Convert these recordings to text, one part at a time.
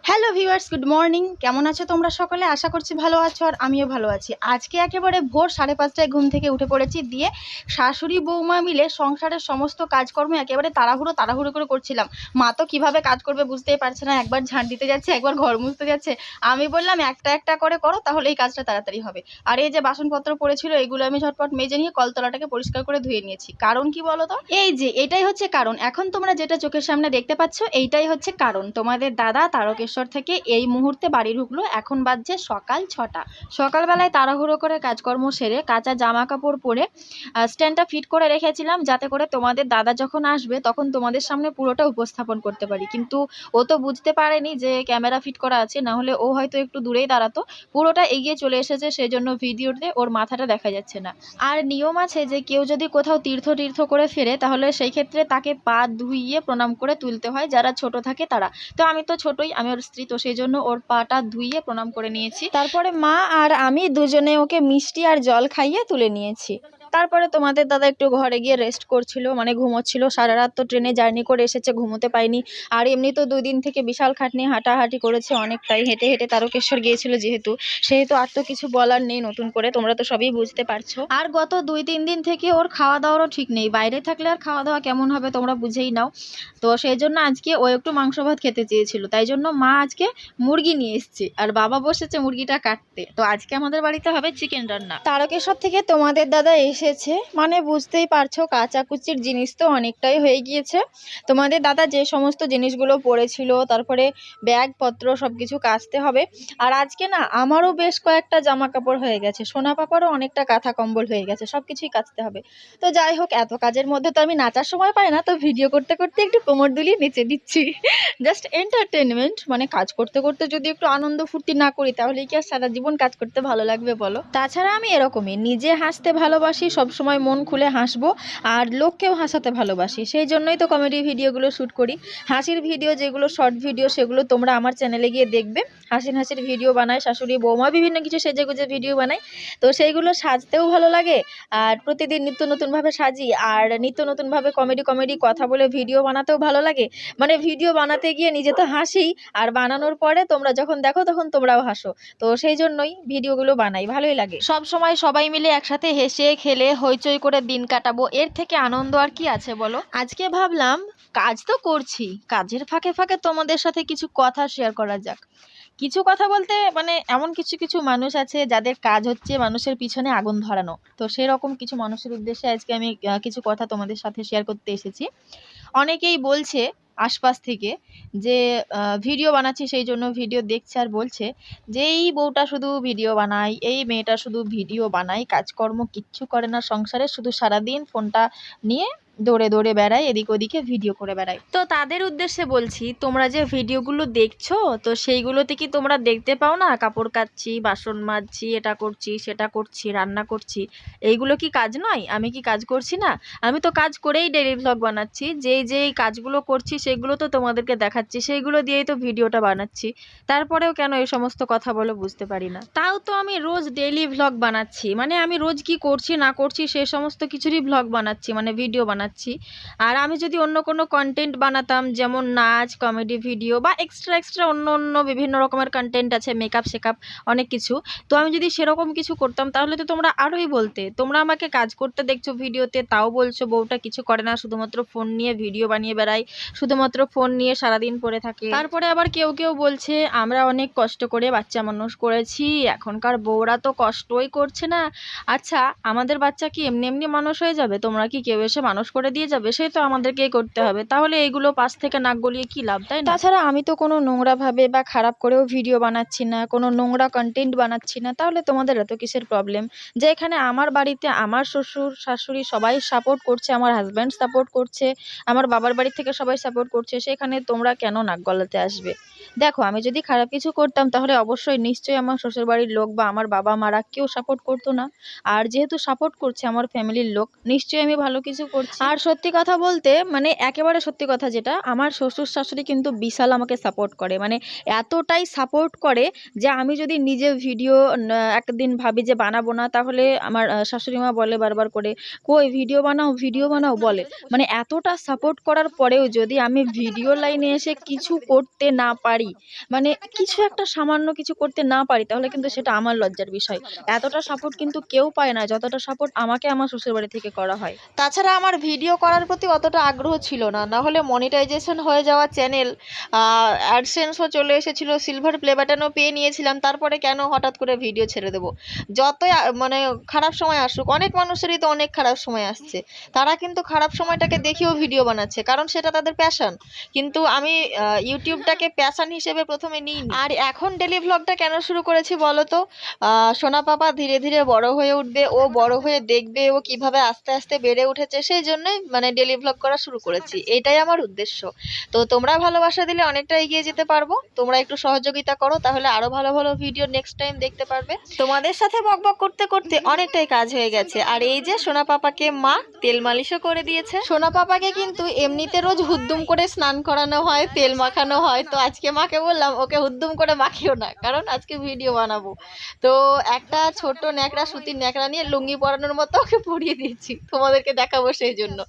Hello viewers, good morning. কেমন আছো তোমরা সকলে? আশা করছি ভালো আছো, আর আমিও ভালো আছি। আজকে একেবারে ভোর 5:30টায় ঘুম থেকে উঠে পড়েছি। দিয়ে শাশুড়ি বৌমা মিলে সংসারের সমস্ত কাজকর্ম একেবারে তাড়াহুড়ো করে করছিলাম। মা তো কীভাবে কাজ করবে বুঝতেই পারছে না, একবার ঝাঁট দিতে যাচ্ছে, একবার ঘর মুছতে যাচ্ছে। আমি বললাম একটা একটা করে করো, তাহলে এই কাজটা তাড়াতাড়ি হবে। আর এই যে বাসনপত্র পড়েছিল, এগুলো আমি ঝটপট মেজে নিয়ে কলতলাটাকে পরিষ্কার করে ধুয়ে নিয়েছি। কারণ কি বলো তো? এই যে এটাই হচ্ছে কারণ। এখন তোমরা যেটা চোখের সামনে দেখতে পাচ্ছ, এইটাই হচ্ছে কারণ। তোমাদের দাদা তারকেশ্বর থেকে এই মুহূর্তে বাড়ি ঢুকলো। এখন বাজছে সকাল 6টা। সকালবেলায় তাড়াহুড়ো করে কাজকর্ম সেরে কাঁচা জামা কাপড় পরে স্ট্যান্ডটা ফিট করে রেখেছিলাম, যাতে করে তোমাদের দাদা যখন আসবে তখন তোমাদের সামনে পুরোটা উপস্থাপন করতে পারি। কিন্তু ও তো বুঝতে পারেনি যে ক্যামেরা ফিট করা আছে, না হলে ও হয়তো একটু দূরেই দাঁড়াতো। পুরোটা এগিয়ে চলে এসেছে, সেজন্য ভিডিওতে ওর মাথাটা দেখা যাচ্ছে না। আর নিয়ম আছে যে কেউ যদি কোথাও তীর্থ করে ফেরে, তাহলে সেই ক্ষেত্রে তাকে পা ধুইয়ে প্রণাম করে তুলতে হয়, যারা ছোট থাকে তারা। তো আমি তো ছোটই, আমি ওর স্ত্রী, তো সেই জন্য ওর পাটা ধুইয়ে প্রণাম করে নিয়েছি। তারপরে মা আর আমি দুজনে ওকে মিষ্টি আর জল খাইয়ে তুলে নিয়েছি। তারপরে তোমাদের দাদা একটু ঘরে গিয়ে রেস্ট করছিল, মানে ঘুমোচ্ছিল। সারা রাত তো ট্রেনে জার্নি করে এসেছে, ঘুমোতে পায়নি। আর এমনি তো 2 দিন থেকে বিশাল খাটনি, হাঁটাহাঁটি করেছে অনেকটাই, হেঁটে হেঁটে তারকেশ্বর গিয়েছিল সেহেতু আর তো কিছু বলার নেই নতুন করে, তোমরা তো সবই বুঝতে পারছো। আর গত 2-3 দিন থেকে ওর খাওয়া দাওয়ারও ঠিক নেই। বাইরে থাকলে আর খাওয়া দাওয়া কেমন হবে তোমরা বুঝেই নাও। তো সেই জন্য আজকে ও একটু মাংস ভাত খেতে চেয়েছিল, তাই জন্য মা আজকে মুরগি নিয়ে এসছে, আর বাবা বসেছে মুরগিটা কাটতে। তো আজকে আমাদের বাড়িতে হবে চিকেন রান্না। তারকেশ্বর থেকে তোমাদের দাদা এসেছে, মানে বুঝতেই পারছো কাচাকুচির জিনিস তো অনেকটাই হয়ে গিয়েছে। তোমাদের দাদা যে সমস্ত জিনিসগুলো পড়েছিল, তারপরে ব্যাগপত্র সবকিছু কাচতে হবে। আর আজকে না আমারও বেশ কয়েকটা জামা কাপড় হয়ে গেছে, সোনা পাপারও অনেকটা কাঁথা কম্বল হয়ে গেছে, সবকিছুই কাচতে হবে। তো যাই হোক, এত কাজের মধ্যে তো আমি নাচার সময় পাই না, তো ভিডিও করতে করতে একটু কোমর দুলিয়ে নেচে দিচ্ছি। জাস্ট এন্টারটেনমেন্ট, মানে কাজ করতে করতে যদি একটু আনন্দ ফুর্তি না করি, তাহলে কি আর সারা জীবন কাজ করতে ভালো লাগবে বলো? তাছাড়া আমি এরকমই, নিজে হাসতে ভালোবাসি, সবসময় মন খুলে হাসবো, আর লোককেও হাসাতে ভালোবাসি। সেই জন্যই তো কমেডি ভিডিওগুলো শ্যুট করি। হাসির ভিডিও যেগুলো শর্ট ভিডিও, সেগুলো তোমরা আমার চ্যানেলে গিয়ে দেখবে। হাসির ভিডিও বানায় শাশুড়ি বৌমা, বিভিন্ন কিছু সেজেগুজে ভিডিও বানায়। তো সেইগুলো সাজতেও ভালো লাগে, আর প্রতিদিন নিত্য নতুনভাবে সাজি, আর নিত্য নতুনভাবে কমেডি কথা বলে ভিডিও বানাতেও ভালো লাগে। মানে ভিডিও বানাতে গিয়ে নিজে তো হাসি, আর বানানোর পরে তোমরা যখন দেখো তখন তোমরাও হাসো। তো সেই জন্যই ভিডিওগুলো বানাই, ভালোই লাগে। সব সময় সবাই মিলে একসাথে হেসে খেলে হইচই করে দিন কাটাবো, এর থেকে আনন্দ আর কি আছে বলো? আজকে ভাবলাম কাজ তো করছি, কাজের ফাঁকে ফাঁকে তোমাদের সাথে কিছু কথা শেয়ার করা যাক। কিছু কথা বলতে মানে এমন কিছু মানুষ আছে যাদের কাজ হচ্ছে মানুষের পিছনে আগুন ধরানো। তো সেরকম কিছু মানুষের উদ্দেশ্যে আজকে আমি কিছু কথা তোমাদের সাথে শেয়ার করতে এসেছি। অনেকেই বলছে আশপাশ থেকে যে ভিডিও বানাচ্ছি, সেই জন্য ভিডিও দেখছে, আর বলছে যে এই বউটা শুধু ভিডিও বানায়, এই মেয়েটা শুধু ভিডিও বানায়, কাজকর্ম কিচ্ছু করে না সংসারে, শুধু সারাদিন ফোনটা নিয়ে দৌড়ে বেড়ায়, এদিক ওদিকে ভিডিও করে বেড়ায়। তো তাদের উদ্দেশ্যে বলছি, তোমরা যে ভিডিওগুলো দেখছো, তো সেইগুলোতে কি তোমরা দেখতে পাও না কাপড় কাচ্ছি, বাসন মাজছি, এটা করছি, সেটা করছি, রান্না করছি? এইগুলো কি কাজ নয়? আমি কি কাজ করছি না? আমি তো কাজ করেই ডেইলি ভ্লগ বানাচ্ছি। যেই কাজগুলো করছি সেগুলো তো তোমাদেরকে দেখাচ্ছি, সেইগুলো দিয়েই তো ভিডিওটা বানাচ্ছি। তারপরেও কেন এই সমস্ত কথা বলে বুঝতে পারি না। তাও তো আমি রোজ ডেইলি ভ্লগ বানাচ্ছি, মানে আমি রোজ কি করছি না করছি সে সমস্ত কিছুরই ভ্লগ বানাচ্ছি, মানে ভিডিও বানাচ্ছি। আর আমি যদি অন্য কোনো কন্টেন্ট বানাতাম, যেমন নাচ, কমেডি ভিডিও, বা এক্সট্রা অন্য বিভিন্ন রকমের কন্টেন্ট আছে, মেকআপ শেকআপ অনেক কিছু, তো আমি যদি সেরকম কিছু করতাম, তাহলে তো তোমরা আরোই বলতে। তোমরা আমাকে কাজ করতে দেখছো ভিডিওতে, তাও বলছো বউটা কিছু করে না, শুধুমাত্র ফোন নিয়ে ভিডিও বানিয়ে বেড়ায়, শুধুমাত্র ফোন নিয়ে সারাদিন পড়ে থাকে। তারপরে আবার কেউ বলছে আমরা অনেক কষ্ট করে বাচ্চা মানুষ করেছি, এখনকার বউরা তো কষ্টই করছে না। আচ্ছা, আমাদের বাচ্চা কি এমনি মানুষ হয়ে যাবে? তোমরা কি কেউ এসে মানুষ করে দিয়ে যাবে? সে তো আমাদেরকেই করতে হবে। তাহলে এইগুলো পাশ থেকে নাক গলিয়ে কি লাভ, তাই না? তাছাড়া আমি তো কোনো নোংরা ভাবে বা খারাপ করেও ভিডিও বানাচ্ছি না, কোনো নোংরা কন্টেন্ট বানাচ্ছি না, তাহলে তোমাদের এত কিসের প্রবলেম? যে এখানে আমার বাড়িতে আমার শ্বশুর শাশুড়ি সবাই সাপোর্ট করছে, আমার হাজব্যান্ড সাপোর্ট করছে, আমার বাবার বাড়ি থেকে সবাই সাপোর্ট করছে, সেখানে তোমরা কেন নাক গলাতে আসবে? দেখো, আমি যদি খারাপ কিছু করতাম, তাহলে অবশ্যই নিশ্চয়ই আমার শ্বশুর বাড়ির লোক বা আমার বাবা মারা কেউ সাপোর্ট করতো না। আর যেহেতু সাপোর্ট করছে আমার ফ্যামিলির লোক, নিশ্চয়ই আমি ভালো কিছু করছি। আর সত্যি কথা বলতে মানে একেবারে সত্যি কথা যেটা, আমার শ্বশুর শাশুড়ি কিন্তু বিশাল আমাকে সাপোর্ট করে, মানে এতটাই সাপোর্ট করে যে আমি যদি নিজে ভিডিও একদিন ভাবি যে বানাবো না, তাহলে আমার শাশুড়ি মা বলে বারবার করে, কই ভিডিও বানাও ভিডিও বানাও বলে। মানে এতটা সাপোর্ট করার পরেও যদি আমি ভিডিও লাইনে এসে কিছু করতে না পারি, মানে কিছু একটা সামান্য কিছু করতে না পারি, তাহলে কিন্তু সেটা আমার লজ্জার বিষয়। এতটা সাপোর্ট কিন্তু কেউ পায় না যতটা সাপোর্ট আমাকে আমার শ্বশুর বাড়ি থেকে করা হয়। তাছাড়া আমার ভিডিও করার প্রতি অতটা আগ্রহ ছিল না, না হলে মনিটাইজেশন হয়ে যাওয়া চ্যানেল, অ্যাডসেন্সও চলে এসেছিলো, সিলভার প্লে বাটনও পেয়ে নিয়েছিলাম, তারপরে কেন হঠাৎ করে ভিডিও ছেড়ে দেবো? যতই মানে খারাপ সময় আসুক, অনেক মানুষেরই তো অনেক খারাপ সময় আসছে, তারা কিন্তু খারাপ সময়টাকে দেখেও ভিডিও বানাচ্ছে, কারণ সেটা তাদের প্যাশন। কিন্তু আমি ইউটিউবটাকে প্যাশন হিসেবে প্রথমে নিই। আর এখন ডেলি ভ্লগটা কেন শুরু করেছি বলো তো? সোনা পাপা ধীরে ধীরে বড় হয়ে উঠবে, ও বড় হয়ে দেখবে ও কিভাবে আস্তে আস্তে বেড়ে উঠেছে, সেই জন্যই মানে ডেলি ভ্লগ করা শুরু করেছি, এটাই আমার উদ্দেশ্য। তো তোমরা ভালোবাসা দিলে অনেকটা এগিয়ে যেতে পারবো, তোমরা একটু সহযোগিতা করো, তাহলে আরো ভালো ভালো ভিডিও নেক্সট টাইম দেখতে পারবে। তোমাদের সাথে বকবক করতে করতে অনেকটাই কাজ হয়ে গেছে, আর এই যে সোনা পাপাকে মা তেল মালিশও করে দিয়েছে। সোনা পাপাকে কিন্তু এমনিতে রোজ হুদ্দুম করে স্নান করানো হয়, তেল মাখানো হয়, তো আজকে মাকে বললাম ওকে হুদ্দুম করে মাখিও না, কারণ আজকে ভিডিও বানাবো। তো একটা ছোট ন্যাকড়া, সুতির ন্যাকড়া নিয়ে লুঙ্গি পরানোর মতো ওকে পরিয়ে দিয়েছি, তোমাদেরকে দেখাবো সেই জন্য।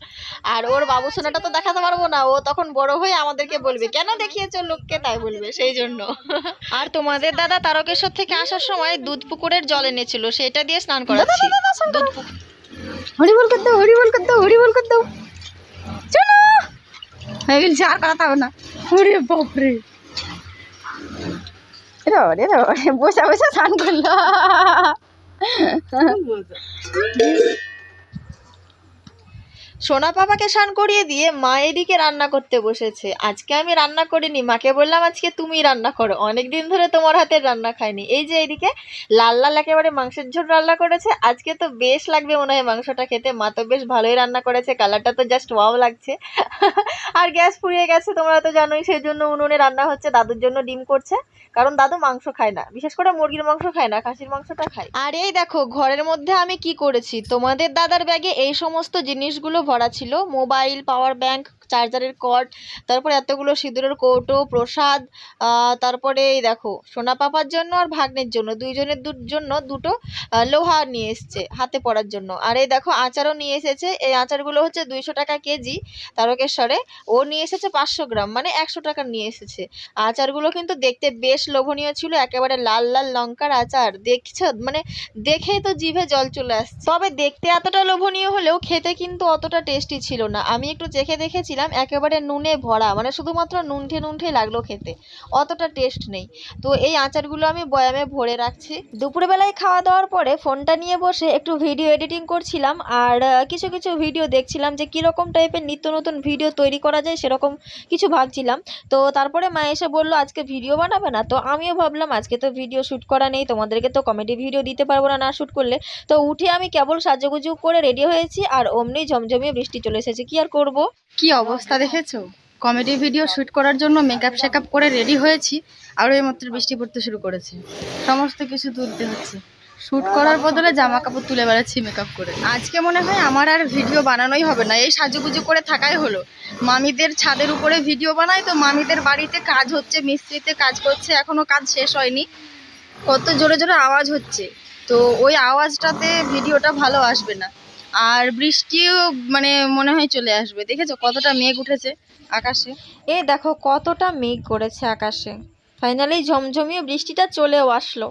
আর ওর বাবু সোনাটা তো দেখাতে পারবো না, ও তখন বড় হয়ে আমাদেরকে বলবে কেন দেখিয়েছো লোককে, তাই বলবে, সেই জন্য। আর তোমাদের দাদা তারকেশ্বর থেকে আসার সময় দুধ পুকুরের জল এনেছিল, সেটা দিয়ে স্নান করাচ্ছি। দুধ পুকুর হরিবল কর দাও, হরিবল কর দাও, হরিবল কর দাও, চলো হয়ে গেছে, আর কথা হবে না। ওরে বাপরে, বসে বসে স্নান করলো। সোনা পাপাকে স্নান করিয়ে দিয়ে মা এদিকে রান্না করতে বসেছে। আজকে আমি রান্না করিনি, মাকে বললাম আজকে তুমি রান্না করো, অনেকদিন ধরে তোমার হাতের রান্না খাইনি। এই যে এইদিকে লাল লাল একেবারে মাংসের ঝোল রান্না করেছে, আজকে তো বেশ লাগবে মনে হয় মাংসটা খেতে, মা তো বেশ ভালোই রান্না করেছে, কালারটা তো জাস্ট ওয়াও লাগছে। আর গ্যাস ফুরিয়ে গেছে তোমরা তো জানোই, সেই জন্য উনুনে রান্না হচ্ছে। দাদুর জন্য ডিম করছে, কারণ দাদু মাংস খায় না, বিশেষ করে মুরগির মাংস খায় না, খাসির মাংসটা খায়। আর এই দেখো ঘরের মধ্যে আমি কি করেছি, তোমাদের দাদার ব্যাগে এই সমস্ত জিনিসগুলো ভরা ছিল, মোবাইল, পাওয়ার ব্যাংক, চার্জারের কর্ড, তারপরে এতগুলো সিঁদুরের কৌটো, প্রসাদ, তারপরে এই দেখো সোনা পাপার জন্য আর ভাগ্নের জন্য দুইজনের জন্য দুটো লোহা নিয়ে এসছে হাতে পড়ার জন্য। আর এই দেখো আচারও নিয়ে এসেছে, এই আচারগুলো হচ্ছে 200 টাকা কেজি তারকেশ্বরে, ও নিয়ে এসেছে 500 গ্রাম, মানে 100 টাকার নিয়ে এসেছে। আচারগুলো কিন্তু দেখতে বেশ লোভনীয় ছিল, একেবারে লাল লাল লঙ্কার আচার, দেখছো মানে দেখেই তো জিভে জল চলে আসছে। তবে দেখতে এতটা লোভনীয় হলেও খেতে কিন্তু অতটা টেস্টি ছিল না, আমি একটু চেখে দেখেছিলাম, একেবারে নুনে ভরা, মানে শুধুমাত্র নুনঠে নুনঠে লাগলো খেতে, অতটা টেস্ট নেই। তো এই আচারগুলো আমি বয়ামে ভরে রাখছি। দুপুরবেলায় খাওয়া দাওয়ার পরে ফোনটা নিয়ে বসে একটু ভিডিও এডিটিং করছিলাম, আর কিছু কিছু ভিডিও দেখছিলাম যে কীরকম টাইপের নিত্য নতুন ভিডিও তৈরি করা যায়, সেরকম কিছু ভাবছিলাম। তো তারপরে মা এসে বললো আজকে ভিডিও বানাবে না, তো আমিও ভাবলাম আজকে তো ভিডিও শ্যুট করা নেই, তোমাদেরকে তো কমেডি ভিডিও দিতে পারবো না না শ্যুট করলে। তো উঠে আমি কেবল সাজুগুজু করে রেডি হয়েছি, আর অমনি ঝমঝমিয়ে বৃষ্টি চলে এসেছে, কি আর করব। কি অবস্থা দেখেছো, কমেডি ভিডিও শ্যুট করার জন্য মেকআপ শেকআপ করে রেডি হয়েছি, আর এইমাত্র বৃষ্টি পড়তে শুরু করেছে, সমস্ত কিছু তুলতে হচ্ছে, শ্যুট করার বদলে জামা কাপড় তুলে বেড়াচ্ছি মেকআপ করে। আজকে মনে হয় আমার আর ভিডিও বানানোই হবে না, এই সাজুগুজু করে থাকাই হলো। মামিদের ছাদের উপরে ভিডিও বানাই, তো মামিদের বাড়িতে কাজ হচ্ছে, মিস্ত্রিতে কাজ করছে, এখনো কাজ শেষ হয়নি, কত জোরে জোরে আওয়াজ হচ্ছে, তো ওই আওয়াজটাতে ভিডিওটা ভালো আসবে না। আর বৃষ্টিও মানে মনে হয় চলে আসবে, দেখেছো কতটা মেঘ উঠেছে আকাশে, এই দেখো কতটা মেঘ করেছে আকাশে। ফাইনালি ঝমঝমিয়ে বৃষ্টিটা চলেও আসলো,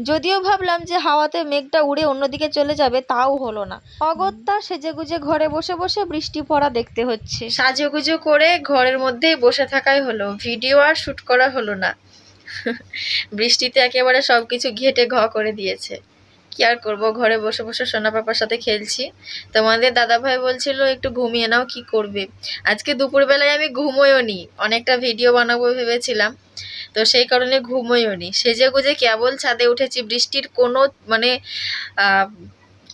যদিও ভাবলাম যে হাওয়াতে মেঘটা উড়ে অন্যদিকে চলে যাবে, তাও হলো না। অগত্যা সেজেগুজে ঘরে বসে বসে বৃষ্টি পড়া দেখতে হচ্ছে, সাজুগুজু করে ঘরের মধ্যেই বসে থাকাই হলো, ভিডিও আর শ্যুট করা হলো না। বৃষ্টিতে একেবারে সবকিছু ঘেটে ঘ করে দিয়েছে, কি আর করবো, ঘরে বসে বসে সোনা পাপার সাথে খেলছি। তোমাদের দাদা ভাই বলছিল একটু ঘুমিয়ে নাও, কি করবে। আজকে দুপুরবেলায় আমি ঘুমোইও নি, অনেকটা ভিডিও বানাবো ভেবেছিলাম, তো সেই কারণে ঘুমোইও নি, সেজে গুজে কেবল ছাদে উঠেছি। বৃষ্টির কোনো মানে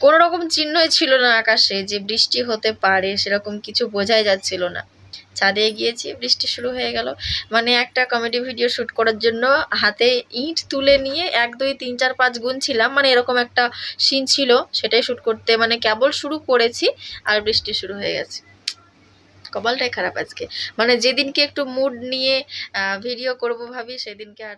কোনো রকম চিহ্নই ছিল না আকাশে যে বৃষ্টি হতে পারে, সেরকম কিছু বোঝাই যাচ্ছিল না। ছাদে গিয়েছি, বৃষ্টি শুরু হয়ে গেল। মানে একটা কমেডি ভিডিও শ্যুট করার জন্য হাতে ইট তুলে নিয়ে 1 2 3 4 5 গুনছিলাম, মানে এরকম একটা সিন ছিল, সেটাই শ্যুট করতে মানে কেবল শুরু করেছি আর বৃষ্টি শুরু হয়ে গেছে। কপালটাই খারাপ আজকে, মানে যেদিনকে একটু মুড নিয়ে ভিডিও করব ভাবি সেদিনকে আর